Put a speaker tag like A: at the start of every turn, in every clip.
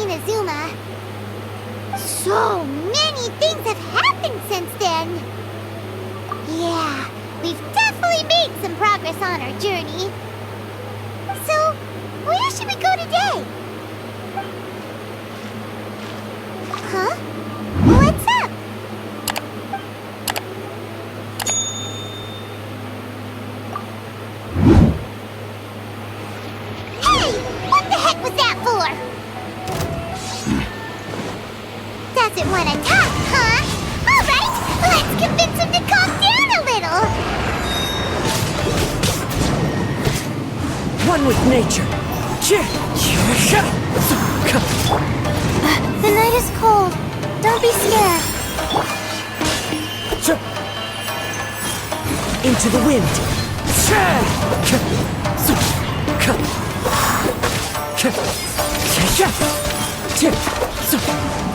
A: Inazuma. So many things have happened since then. Yeah, we've definitely made some progress on our journey. So, where should we go today? Huh? What's up? Hey! What the heck was that for? Doesn't want to talk, huh? Alright, let's convince him to calm down a little.
B: One with nature.
A: The night is cold. Don't be scared.
B: Into the wind.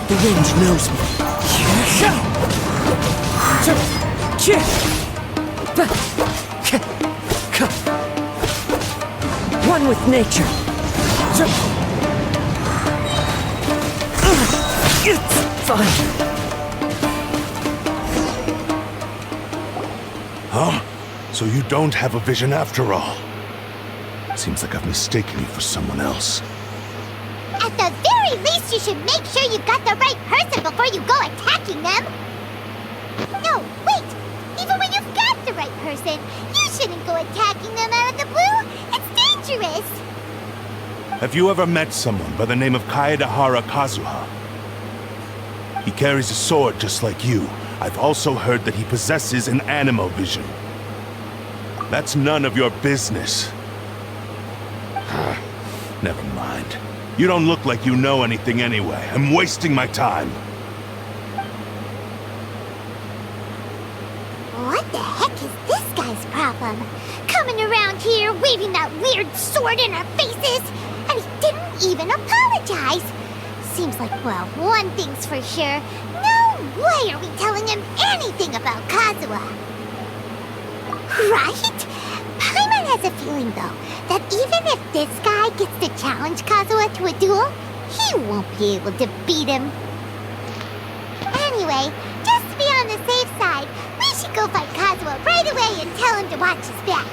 B: The wind knows me. One with nature. It's fine.
C: Huh? So you don't have a vision after all? Seems like I've mistaken you for someone else.
A: At the very least, you should make sure you got the right person before you go attacking them. No, wait! Even when you've got the right person, you shouldn't go attacking them out of the blue. It's dangerous.
C: Have you ever met someone by the name of Kaedehara Kazuha? He carries a sword just like you. I've also heard that he possesses an animal vision. That's none of your business. Never mind. You don't look like you know anything anyway. I'm wasting my time.
A: What the heck is this guy's problem? Coming around here, waving that weird sword in our faces, and he didn't even apologize. Seems like, well, one thing's for sure. No way are we telling him anything about Kazuha. Right? Paimon has a feeling, though, that even if this guy gets to challenge Kazuha to a duel, he won't be able to beat him. Anyway, just to be on the safe side, we should go find Kazuha right away and tell him to watch his back.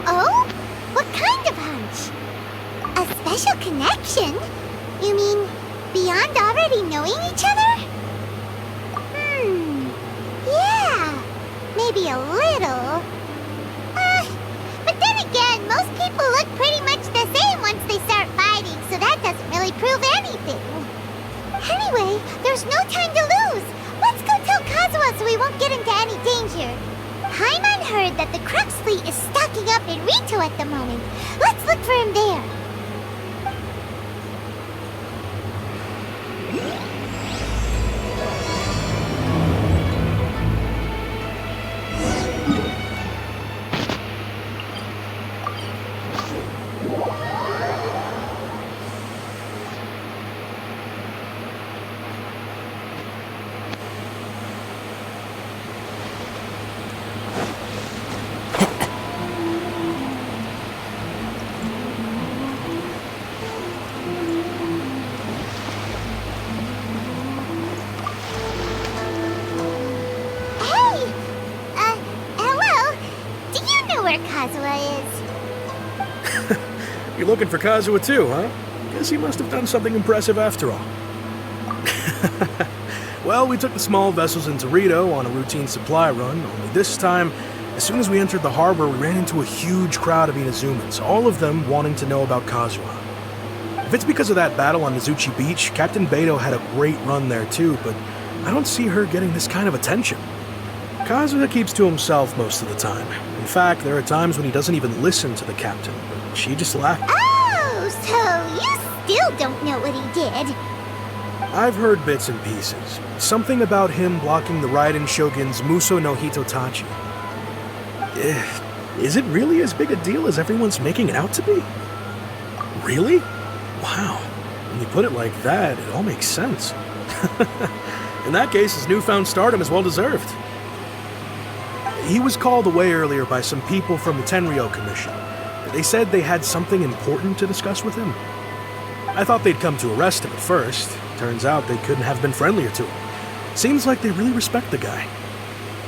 A: Oh? What kind of hunch? A special connection? You mean beyond already knowing each other? Yeah, maybe a little. But then again, most people look pretty much the same once they start fighting, so that doesn't really prove anything. Anyway, there's no time to lose. Let's go tell Kazuha so we won't get into any danger. Paimon heard that the Crux fleet is stocking up in Rito at the moment. Let's look for him there. Kazuha is.
D: You're looking for Kazuha too, huh? Guess he must have done something impressive after all. Well, we took the small vessels into Rito on a routine supply run, only this time, as soon as we entered the harbor, we ran into a huge crowd of Inazumans, all of them wanting to know about Kazuha. If it's because of that battle on Mizuchi Beach, Captain Beidou had a great run there too, but I don't see her getting this kind of attention. Kazuha keeps to himself most of the time. In fact, there are times when he doesn't even listen to the captain, but she just laughs.
A: Oh, so you still don't know what he did?
D: I've heard bits and pieces. Something about him blocking the Raiden Shogun's Muso no Hitotachi. Is it really as big a deal as everyone's making it out to be? Really? Wow. When you put it like that, it all makes sense. In that case, his newfound stardom is well deserved. He was called away earlier by some people from the Tenryou Commission. They said they had something important to discuss with him. I thought they'd come to arrest him at first. Turns out they couldn't have been friendlier to him. Seems like they really respect the guy.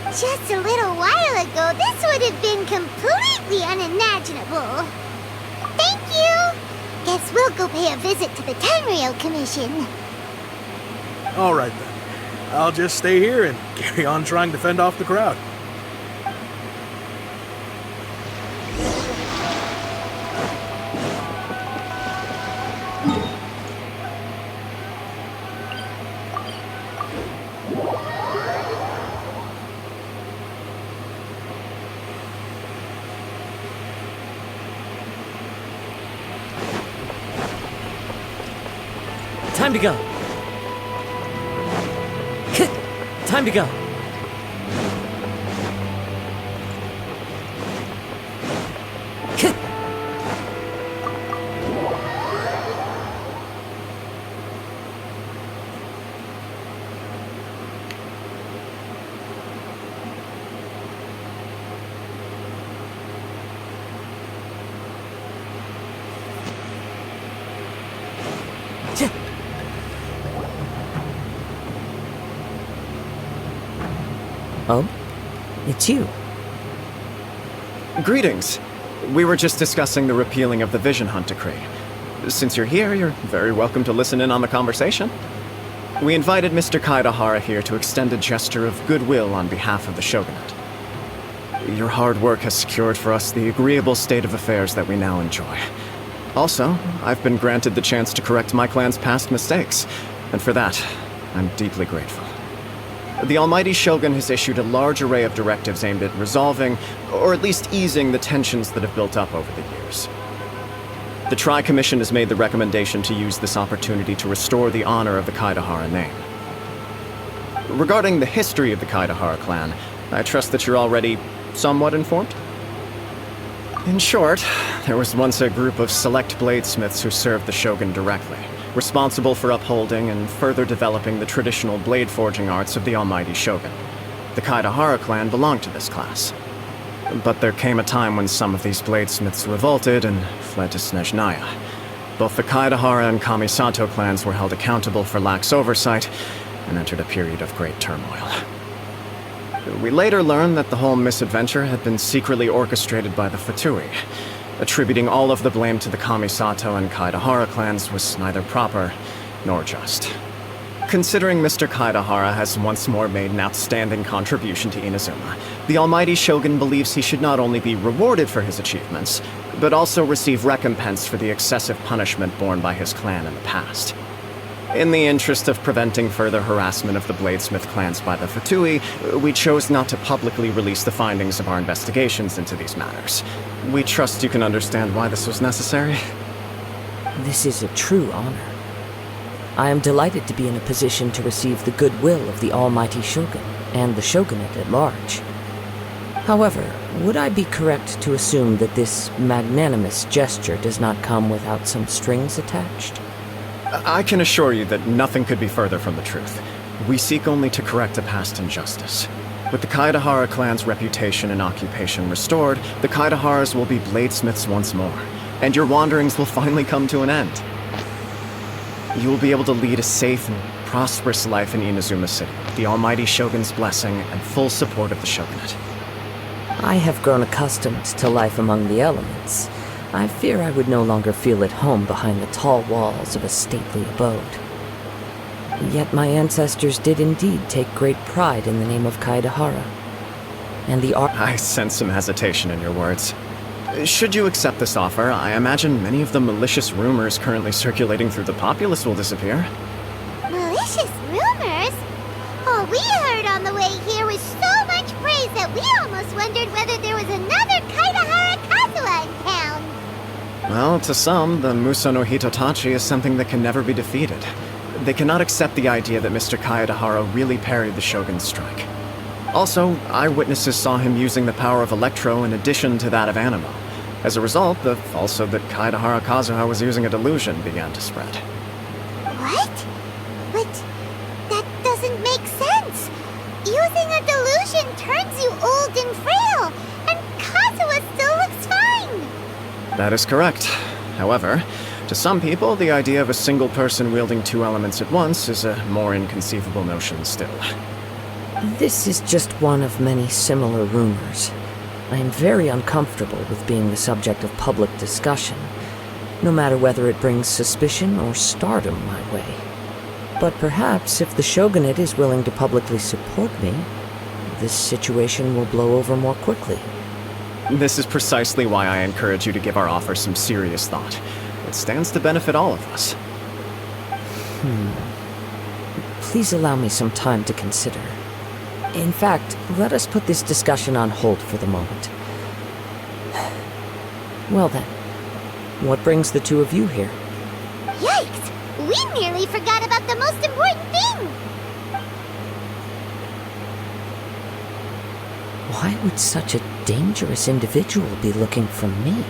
A: Just a little while ago, this would have been completely unimaginable. Thank you! Guess we'll go pay a visit to the Tenryou Commission.
D: Alright then. I'll just stay here and carry on trying to fend off the crowd.
B: Time to go. Time to go. Oh? It's you.
E: Greetings. We were just discussing the repealing of the Vision Hunt Decree. Since you're here, you're very welcome to listen in on the conversation. We invited Mr. Kaedehara here to extend a gesture of goodwill on behalf of the Shogunate. Your hard work has secured for us the agreeable state of affairs that we now enjoy. Also, I've been granted the chance to correct my clan's past mistakes, and for that, I'm deeply grateful. The Almighty Shogun has issued a large array of directives aimed at resolving, or at least easing, the tensions that have built up over the years. The Tri-Commission has made the recommendation to use this opportunity to restore the honor of the Kaedehara name. Regarding the history of the Kaedehara clan, I trust that you're already somewhat informed? In short, there was once a group of select bladesmiths who served the Shogun directly, responsible for upholding and further developing the traditional blade forging arts of the Almighty Shogun. The Kaedehara clan belonged to this class. But there came a time when some of these bladesmiths revolted and fled to Snezhnaya. Both the Kaedehara and Kamisato clans were held accountable for lax oversight and entered a period of great turmoil. We later learned that the whole misadventure had been secretly orchestrated by the Fatui. Attributing all of the blame to the Kamisato and Kaedehara clans was neither proper nor just. Considering Mr. Kaedehara has once more made an outstanding contribution to Inazuma, the Almighty Shogun believes he should not only be rewarded for his achievements, but also receive recompense for the excessive punishment borne by his clan in the past. In the interest of preventing further harassment of the Bladesmith clans by the Fatui, we chose not to publicly release the findings of our investigations into these matters. We trust you can understand why this was necessary.
B: This is a true honor. I am delighted to be in a position to receive the goodwill of the Almighty Shogun and the Shogunate at large. However, would I be correct to assume that this magnanimous gesture does not come without some strings attached?
E: I can assure you that nothing could be further from the truth. We seek only to correct a past injustice. With the Kaedehara clan's reputation and occupation restored, the Kaedeharas will be bladesmiths once more, and your wanderings will finally come to an end. You will be able to lead a safe and prosperous life in Inazuma City, with the Almighty Shogun's blessing and full support of the Shogunate.
B: I have grown accustomed to life among the elements. I fear I would no longer feel at home behind the tall walls of a stately abode. Yet my ancestors did indeed take great pride in the name of Kaedehara. And the
E: I sense some hesitation in your words. Should you accept this offer, I imagine many of the malicious rumors currently circulating through the populace will disappear.
A: Malicious rumors? All we heard on the way here was so much praise that we almost wondered whether there was another Kaedehara kazuha in town.
E: Well, to some, the Muso no Hitotachi is something that can never be defeated. They cannot accept the idea that Mr. Kaedehara really parried the Shogun's strike. Also, eyewitnesses saw him using the power of Electro in addition to that of Animo. As a result, the falsehood that Kaedehara Kazuha was using a delusion began to spread.
A: What? But that doesn't make sense. Using a delusion turns you old and frail, and Kazuha still looks fine.
E: That is correct. However, To some people, the idea of a single person wielding two elements at once is a more inconceivable notion still.
B: This is just one of many similar rumors. I am very uncomfortable with being the subject of public discussion, no matter whether it brings suspicion or stardom my way. But perhaps if the shogunate is willing to publicly support me, this situation will blow over more quickly.
E: This is precisely why I encourage you to give our offer some serious thought. It stands to benefit all of us.
B: Please allow me some time to consider. In fact, let us put this discussion on hold for the moment. Well then, what brings the two of you here?
A: Yikes! We nearly forgot about the most important thing!
B: Why would such a dangerous individual be looking for me?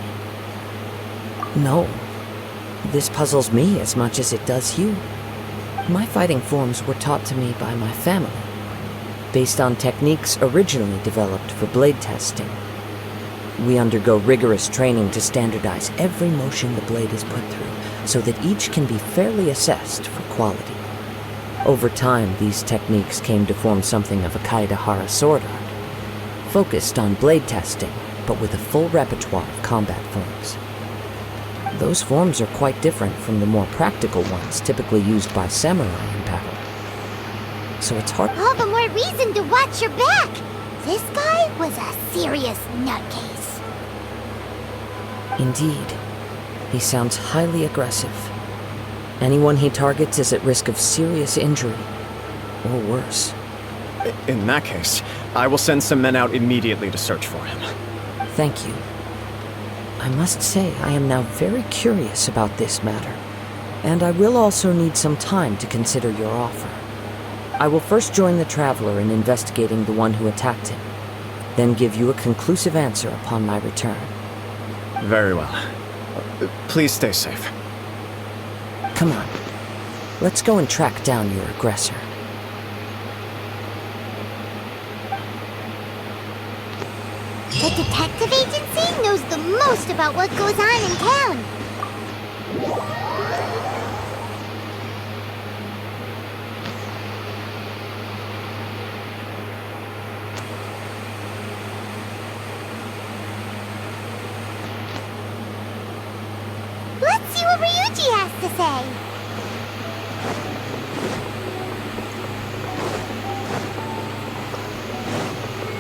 B: No, this puzzles me as much as it does you. My fighting forms were taught to me by my family, based on techniques originally developed for blade testing. We undergo rigorous training to standardize every motion the blade is put through, so that each can be fairly assessed for quality. Over time, these techniques came to form something of a kaedehara sword art, focused on blade testing, but with a full repertoire of combat forms. Those forms are quite different from the more practical ones typically used by samurai in battle. So it's hard—
A: All the more reason to watch your back! This guy was a serious nutcase.
B: Indeed. He sounds highly aggressive. Anyone he targets is at risk of serious injury, or worse.
E: In that case, I will send some men out immediately to search for him.
B: Thank you. I must say I am now very curious about this matter, and I will also need some time to consider your offer. I will first join the Traveler in investigating the one who attacked him, then give you a conclusive answer upon my return.
E: Very well. Please stay safe.
B: Come on. Let's go and track down your aggressor.
A: The detective agency knows the most about what goes on in town. Let's see what Ryuji has to say.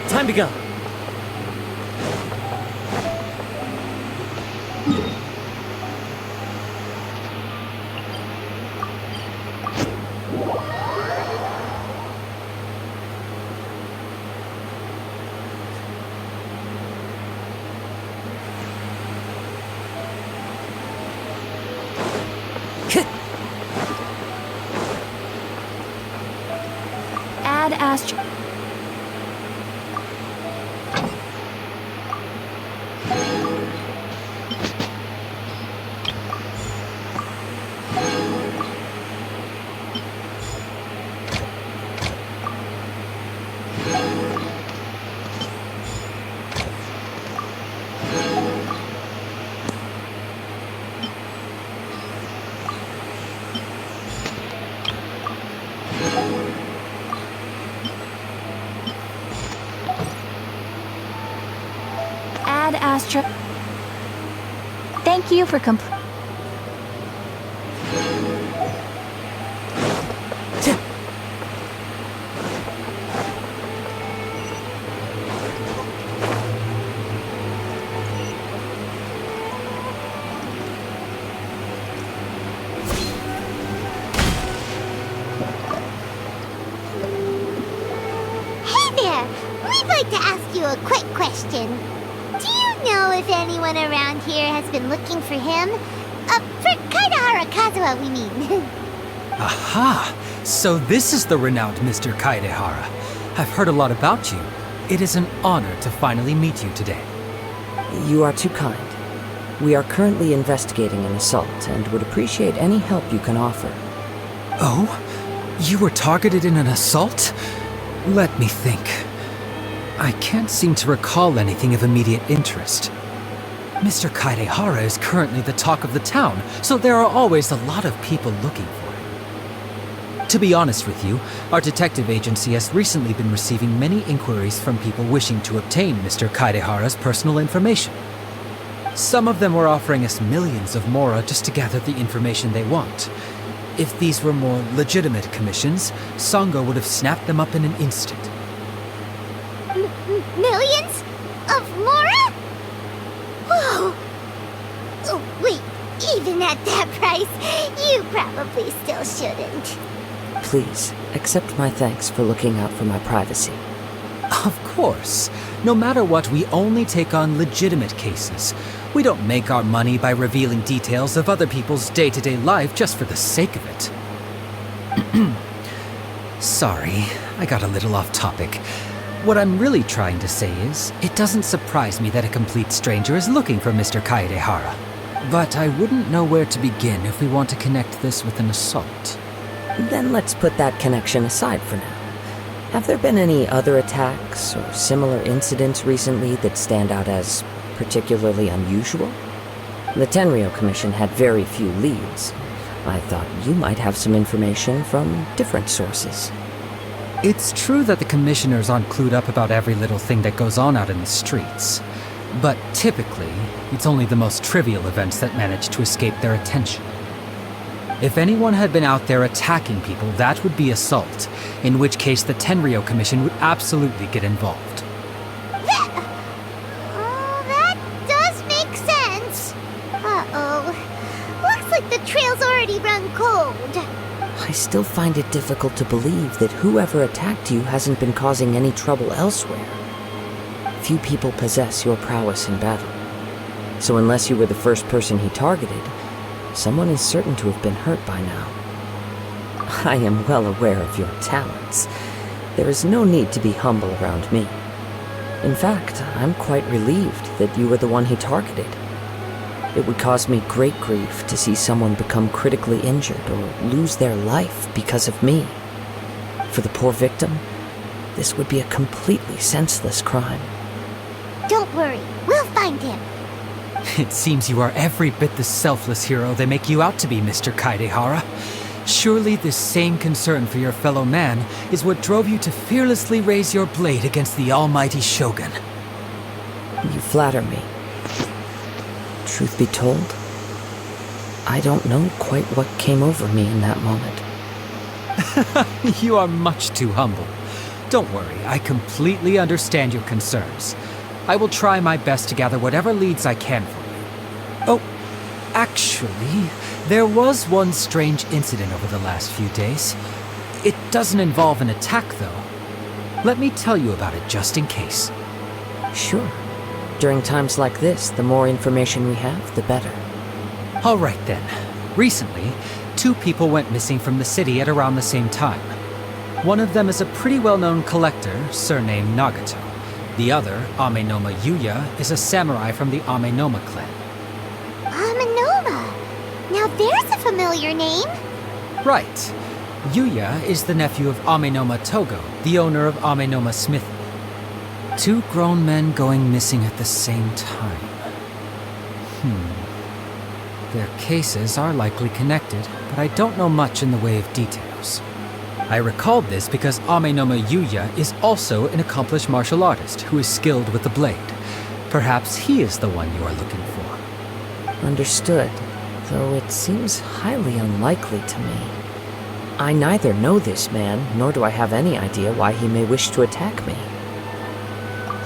B: Time to go.
F: Add Astro. Add Astro. Thank you for
A: Hey there! We'd like to ask you a quick question. Do you know if anyone around here has been looking for him? For Kaedehara Kazuha, we mean.
G: Aha! So this is the renowned Mr. Kaedehara. I've heard a lot about you. It is an honor to finally meet you today.
B: You are too kind. We are currently investigating an assault and would appreciate any help you can offer.
G: Oh? You were targeted in an assault? Let me think. I can't seem to recall anything of immediate interest. Mr. Kaedehara is currently the talk of the town, so there are always a lot of people looking for him. To be honest with you, our detective agency has recently been receiving many inquiries from people wishing to obtain Mr. Kaedehara's personal information. Some of them were offering us millions of mora just to gather the information they want. If these were more legitimate commissions, Sango would have snapped them up in an instant.
A: Millions? Of mora? Whoa! Oh, wait, even at that price, you probably still shouldn't.
B: Please, accept my thanks for looking out for my privacy.
G: Of course. No matter what, we only take on legitimate cases. We don't make our money by revealing details of other people's day-to-day life just for the sake of it. Sorry, I got a little off topic. What I'm really trying to say is, it doesn't surprise me that a complete stranger is looking for Mr. Kaedehara. But I wouldn't know where to begin if we want to connect this with an assault.
B: Then let's put that connection aside for now. Have there been any other attacks or similar incidents recently that stand out as particularly unusual? The Tenryou Commission had very few leads. I thought you might have some information from different sources.
G: It's true that the commissioners aren't clued up about every little thing that goes on out in the streets. But typically, it's only the most trivial events that manage to escape their attention. If anyone had been out there attacking people, that would be assault, in which case the Tenryou Commission would absolutely get involved.
A: That does make sense. Uh-oh. Looks like the trail's already run cold.
B: I still find it difficult to believe that whoever attacked you hasn't been causing any trouble elsewhere. Few people possess your prowess in battle. So unless you were the first person he targeted, someone is certain to have been hurt by now. I am well aware of your talents. There is no need to be humble around me. In fact, I'm quite relieved that you were the one he targeted. It would cause me great grief to see someone become critically injured or lose their life because of me. For the poor victim, this would be a completely senseless crime.
A: Don't worry, we'll find him.
G: It seems you are every bit the selfless hero they make you out to be, Mr. Kaedehara. Surely this same concern for your fellow man is what drove you to fearlessly raise your blade against the almighty shogun.
B: You flatter me. Truth be told, I don't know quite what came over me in that moment.
G: You are much too humble. Don't worry, I completely understand your concerns. I will try my best to gather whatever leads I can for you. Oh, actually, there was one strange incident over the last few days. It doesn't involve an attack, though. Let me tell you about it just in case.
B: Sure. During times like this, the more information we have, the better.
G: All right then. Recently, 2 people went missing from the city at around the same time. One of them is a pretty well-known collector, surnamed Nagato. The other, Amenoma Yuya, is a samurai from the Amenoma clan.
A: Amenoma. Now there's a familiar name.
G: Right. Yuya is the nephew of Amenoma Togo, the owner of Amenoma Smithy. 2 grown men going missing at the same time. Their cases are likely connected, but I don't know much in the way of details. I recalled this because Amenoma Yuya is also an accomplished martial artist who is skilled with the blade. Perhaps he is the one you are looking for.
B: Understood, though it seems highly unlikely to me. I neither know this man, nor do I have any idea why he may wish to attack me.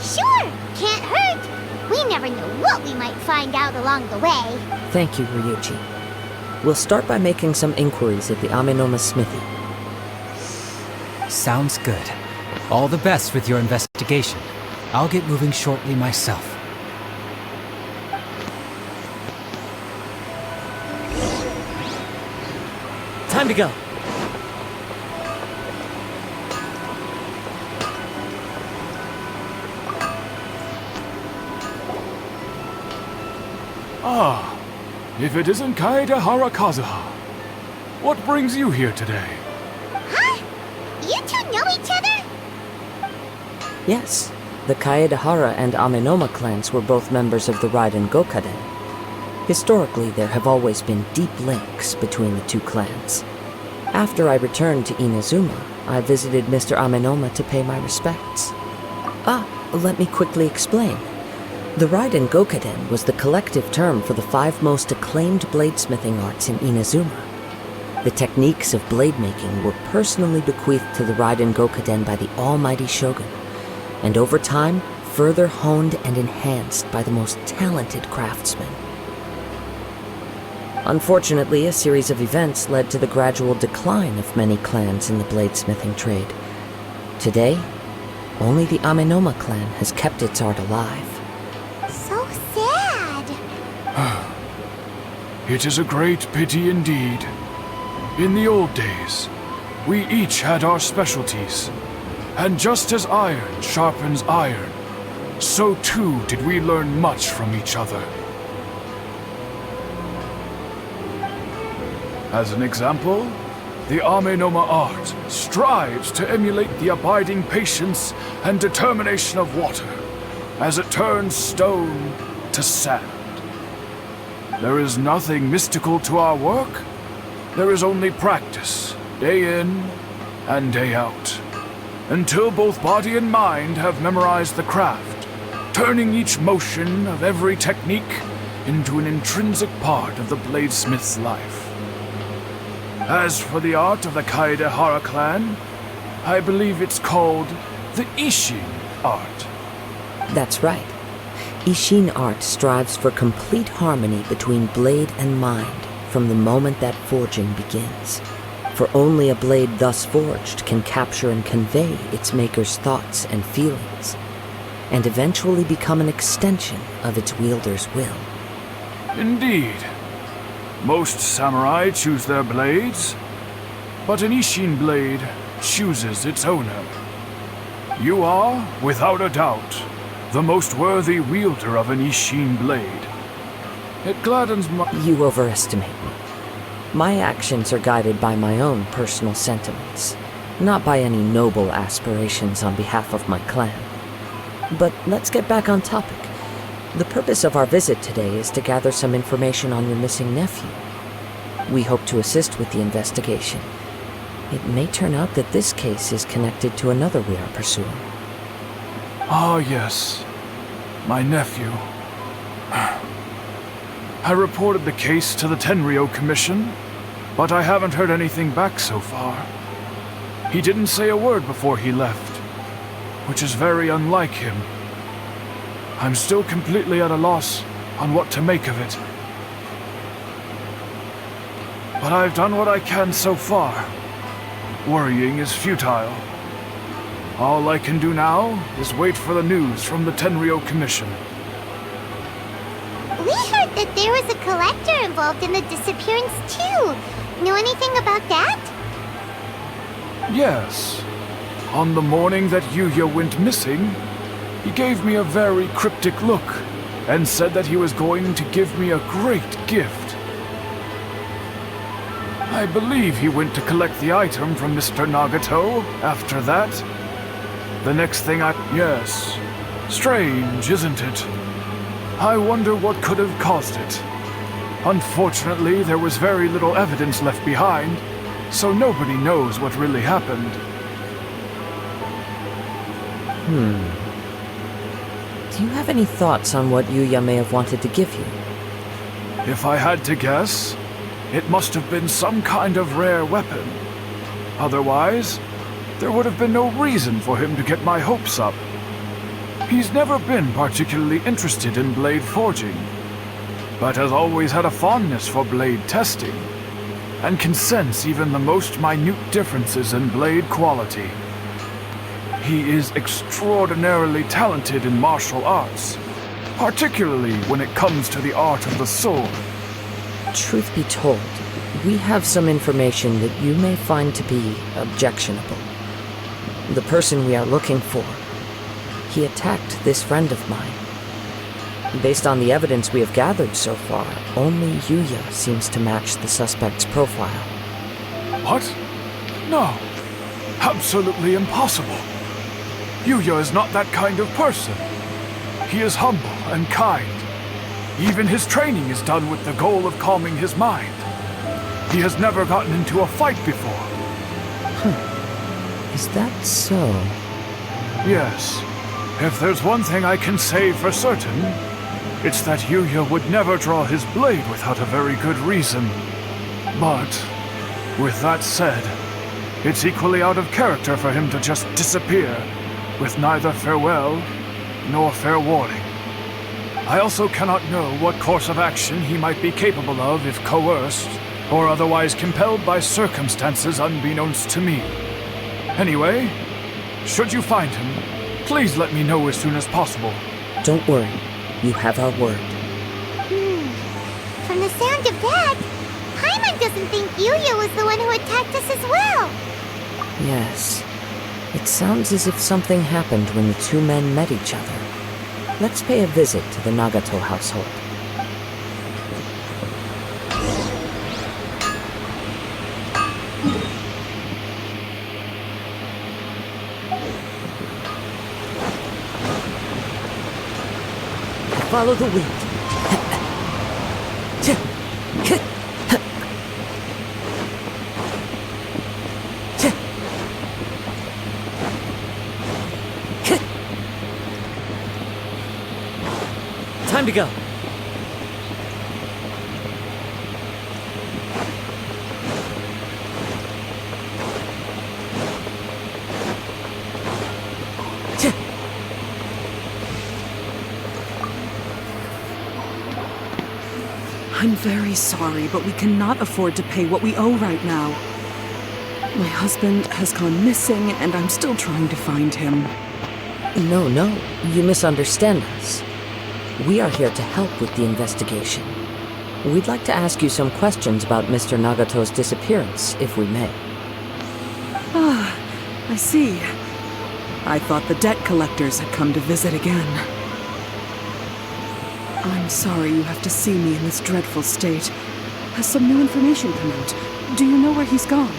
A: Sure, can't hurt. We never know what we might find out along the way.
B: Thank you, Ryuji. We'll start by making some inquiries at the Amenoma Smithy.
G: Sounds good. All the best with your investigation. I'll get moving shortly myself.
B: Time to go.
H: Ah, if it isn't Kaedehara Kazuha. What brings you here today?
A: Huh? You two know each other?
B: Yes, The Kaedehara and Amenoma clans were both members of the Raiden Gokaden. Historically, there have always been deep links between the two clans. After I returned to Inazuma, I visited Mr. Amenoma to pay my respects. Let me quickly explain. The Raiden Gokaden was the collective term for the 5 most acclaimed bladesmithing arts in Inazuma. The techniques of blade making were personally bequeathed to the Raiden Gokaden by the almighty shogun, and over time, further honed and enhanced by the most talented craftsmen. Unfortunately, a series of events led to the gradual decline of many clans in the bladesmithing trade. Today, only the Amenoma clan has kept its art alive.
A: So sad.
H: It is a great pity indeed. In the old days, we each had our specialties. And just as iron sharpens iron, so too did we learn much from each other. As an example, the Amenoma art strives to emulate the abiding patience and determination of water as it turns stone to sand. There is nothing mystical to our work. There is only practice, day in and day out, until both body and mind have memorized the craft, turning each motion of every technique into an intrinsic part of the bladesmith's life. As for the art of the Kaedehara clan, I believe it's called the Ishin art.
B: That's right. Ishin art strives for complete harmony between blade and mind from the moment that forging begins. For only a blade thus forged can capture and convey its maker's thoughts and feelings, and eventually become an extension of its wielder's will.
H: Indeed. Most samurai choose their blades, but an Ishin blade chooses its owner. You are, without a doubt, the most worthy wielder of an Ishin blade. It gladdens my...
B: You overestimate me. My actions are guided by my own personal sentiments, not by any noble aspirations on behalf of my clan. But let's get back on topic. The purpose of our visit today is to gather some information on your missing nephew. We hope to assist with the investigation. It may turn out that this case is connected to another we are pursuing.
H: Ah, yes. My nephew. I reported the case to the Tenryou Commission, but I haven't heard anything back so far. He didn't say a word before he left, which is very unlike him. I'm still completely at a loss on what to make of it. But I've done what I can so far. Worrying is futile. All I can do now is wait for the news from the Tenryou Commission.
A: We heard that there was a collector involved in the disappearance too. Know anything about that?
H: Yes. On the morning that Yuya went missing, he gave me a very cryptic look and said that he was going to give me a great gift. I believe he went to collect the item from Mr. Nagato after that. The next thing Yes. Strange, isn't it? I wonder what could have caused it. Unfortunately, there was very little evidence left behind, so nobody knows what really happened.
B: Do you have any thoughts on what Yuya may have wanted to give you?
H: If I had to guess, it must have been some kind of rare weapon. Otherwise, there would have been no reason for him to get my hopes up. He's never been particularly interested in blade forging, but has always had a fondness for blade testing, and can sense even the most minute differences in blade quality. He is extraordinarily talented in martial arts, particularly when it comes to the art of the sword.
B: Truth be told, we have some information that you may find to be objectionable. The person we are looking for, he attacked this friend of mine. Based on the evidence we have gathered so far, only Yuya seems to match the suspect's profile.
H: What? No. Absolutely impossible. Yuya is not that kind of person. He is humble and kind. Even his training is done with the goal of calming his mind. He has never gotten into a fight before.
B: Is that so?
H: Yes. If there's one thing I can say for certain, it's that Yuya would never draw his blade without a very good reason. But, with that said, it's equally out of character for him to just disappear, with neither farewell nor fair warning. I also cannot know what course of action he might be capable of if coerced, or otherwise compelled by circumstances unbeknownst to me. Anyway, should you find him, please let me know as soon as possible.
B: Don't worry. You have our word.
A: From the sound of that, Paimon doesn't think Yuya was the one who attacked us as well.
B: Yes. It sounds as if something happened when the two men met each other. Let's pay a visit to the Nagato household. Follow the wind. Time to go.
I: I'm very sorry, but we cannot afford to pay what we owe right now. My husband has gone missing, and I'm still trying to find him.
B: No, you misunderstand us. We are here to help with the investigation. We'd like to ask you some questions about Mr. Nagato's disappearance, if we may.
I: Ah, I see. I thought the debt collectors had come to visit again. I'm sorry you have to see me in this dreadful state. Has some new information come out? Do you know where he's gone?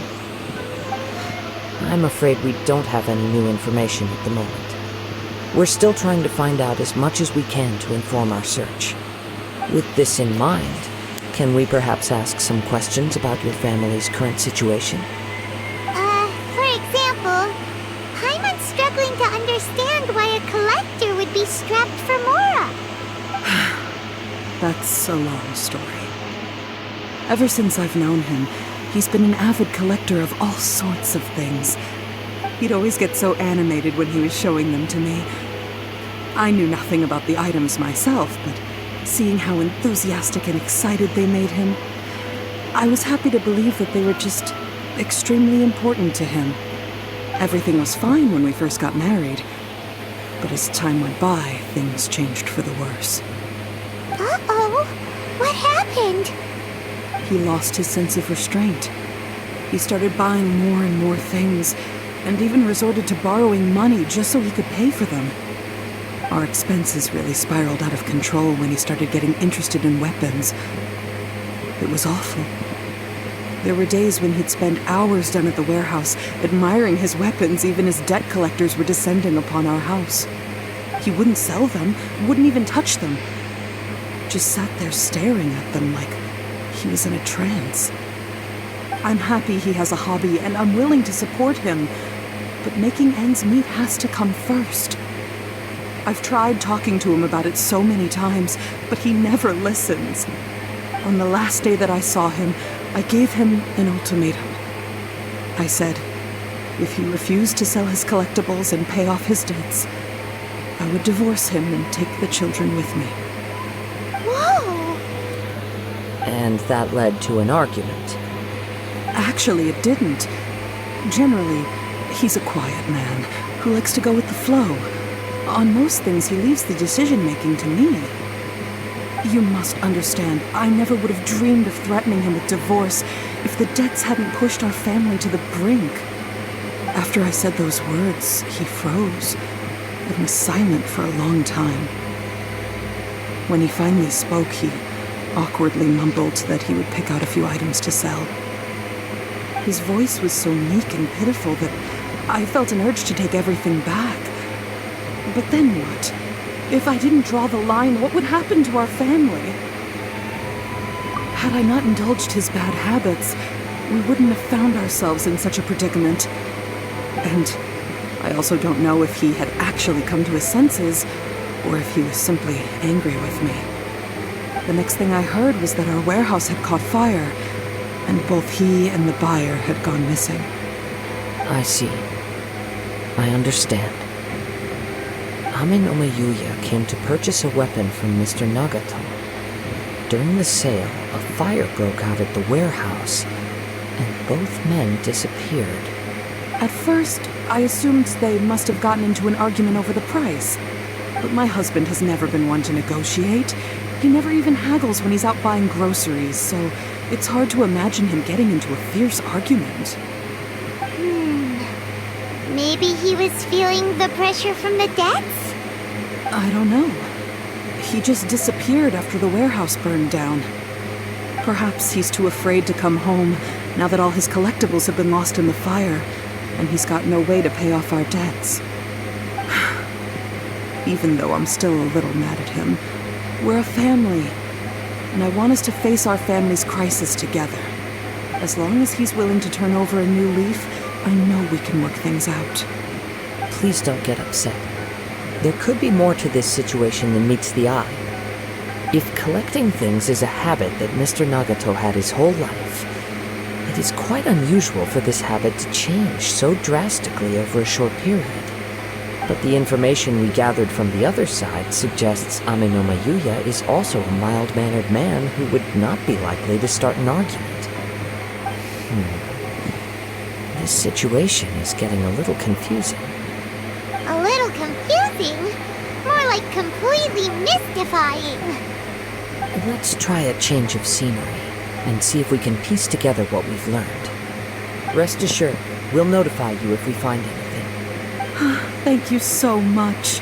B: I'm afraid we don't have any new information at the moment. We're still trying to find out as much as we can to inform our search. With this in mind, can we perhaps ask some questions about your family's current situation?
A: For example, Paimon's struggling to understand why a collector would be strapped for Mora.
I: That's a long story. Ever since I've known him, he's been an avid collector of all sorts of things. He'd always get so animated when he was showing them to me. I knew nothing about the items myself, but seeing how enthusiastic and excited they made him, I was happy to believe that they were just extremely important to him. Everything was fine when we first got married, but as time went by, things changed for the worse.
A: Uh-oh! What happened?
I: He lost his sense of restraint. He started buying more and more things, and even resorted to borrowing money just so he could pay for them. Our expenses really spiraled out of control when he started getting interested in weapons. It was awful. There were days when he'd spend hours down at the warehouse, admiring his weapons even as debt collectors were descending upon our house. He wouldn't sell them, wouldn't even touch them. Just sat there staring at them like he was in a trance. I'm happy he has a hobby, and I'm willing to support him, but making ends meet has to come first. I've tried talking to him about it so many times, but he never listens. On the last day that I saw him, I gave him an ultimatum. I said, if he refused to sell his collectibles and pay off his debts, I would divorce him and take the children with me.
A: Whoa!
B: And that led to an argument.
I: Actually, it didn't. Generally, he's a quiet man who likes to go with the flow. On most things, he leaves the decision-making to me. You must understand, I never would have dreamed of threatening him with divorce if the debts hadn't pushed our family to the brink. After I said those words, he froze and was silent for a long time. When he finally spoke, he awkwardly mumbled that he would pick out a few items to sell. His voice was so meek and pitiful that I felt an urge to take everything back. But then what? If I didn't draw the line, what would happen to our family? Had I not indulged his bad habits, we wouldn't have found ourselves in such a predicament. And I also don't know if he had actually come to his senses, or if he was simply angry with me. The next thing I heard was that our warehouse had caught fire, and both he and the buyer had gone missing.
B: I see. I understand. Ame no Yuya came to purchase a weapon from Mr. Nagato. During the sale, a fire broke out at the warehouse, and both men disappeared.
I: At first, I assumed they must have gotten into an argument over the price. But my husband has never been one to negotiate. He never even haggles when he's out buying groceries, so it's hard to imagine him getting into a fierce argument.
A: Maybe he was feeling the pressure from the debts?
I: I don't know. He just disappeared after the warehouse burned down. Perhaps he's too afraid to come home now that all his collectibles have been lost in the fire, and he's got no way to pay off our debts. Even though I'm still a little mad at him, we're a family, and I want us to face our family's crisis together. As long as he's willing to turn over a new leaf, I know we can work things out.
B: Please don't get upset. There could be more to this situation than meets the eye. If collecting things is a habit that Mr. Nagato had his whole life, it is quite unusual for this habit to change so drastically over a short period. But the information we gathered from the other side suggests Ame no Yuya is also a mild-mannered man who would not be likely to start an argument. This situation is getting a little confusing.
A: A little confusing? More like completely mystifying.
B: Let's try a change of scenery and see if we can piece together what we've learned. Rest assured, we'll notify you if we find anything.
I: Thank you so much.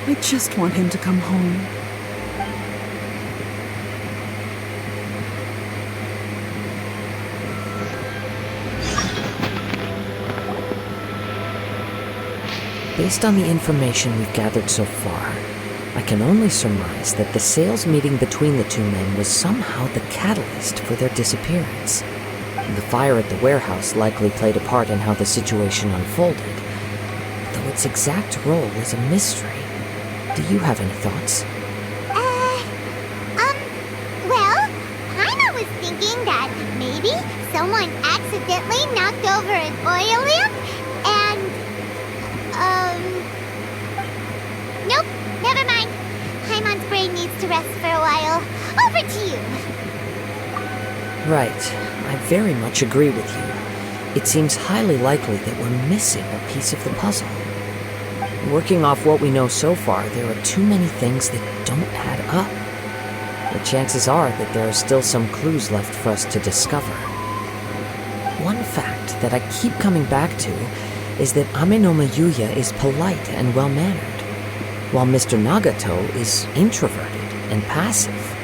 I: I just want him to come home.
B: Based on the information we've gathered so far, I can only surmise that the sales meeting between the two men was somehow the catalyst for their disappearance. The fire at the warehouse likely played a part in how the situation unfolded, though its exact role is a mystery. Do you have any thoughts?
A: Well, Paimon was thinking that maybe someone accidentally knocked over an oil lamp and, nope, never mind. Paimon's brain needs to rest for a while. Over to you.
B: Right. I very much agree with you. It seems highly likely that we're missing a piece of the puzzle. Working off what we know so far, there are too many things that don't add up. The chances are that there are still some clues left for us to discover. One fact that I keep coming back to is that Ame no Yuya is polite and well-mannered, while Mr. Nagato is introverted and passive.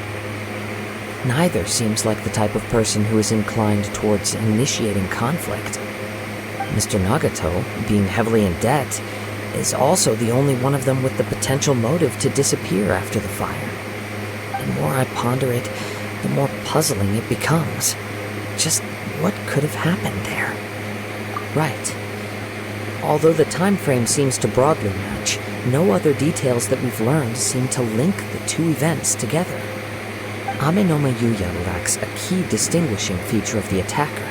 B: Neither seems like the type of person who is inclined towards initiating conflict. Mr. Nagato, being heavily in debt, is also the only one of them with the potential motive to disappear after the fire. The more I ponder it, the more puzzling it becomes. Just what could have happened there? Right. Although the time frame seems to broadly match, no other details that we've learned seem to link the two events together. Ame no Yuya lacks a key distinguishing feature of the attacker,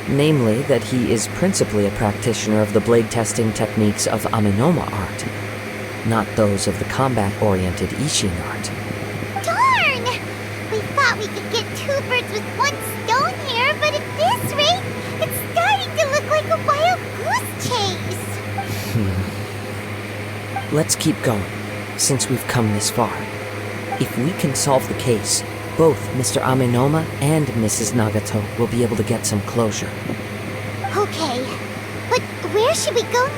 B: namely that he is principally a practitioner of the blade testing techniques of Amenoma art, not those of the combat-oriented Ishin art.
A: Darn! We thought we could get two birds with one stone here, but at this rate, it's starting to look like a wild goose chase.
B: Let's keep going, since we've come this far. If we can solve the case, both Mr. Amenoma and Mrs. Nagato will be able to get some closure.
A: Okay, but where should we go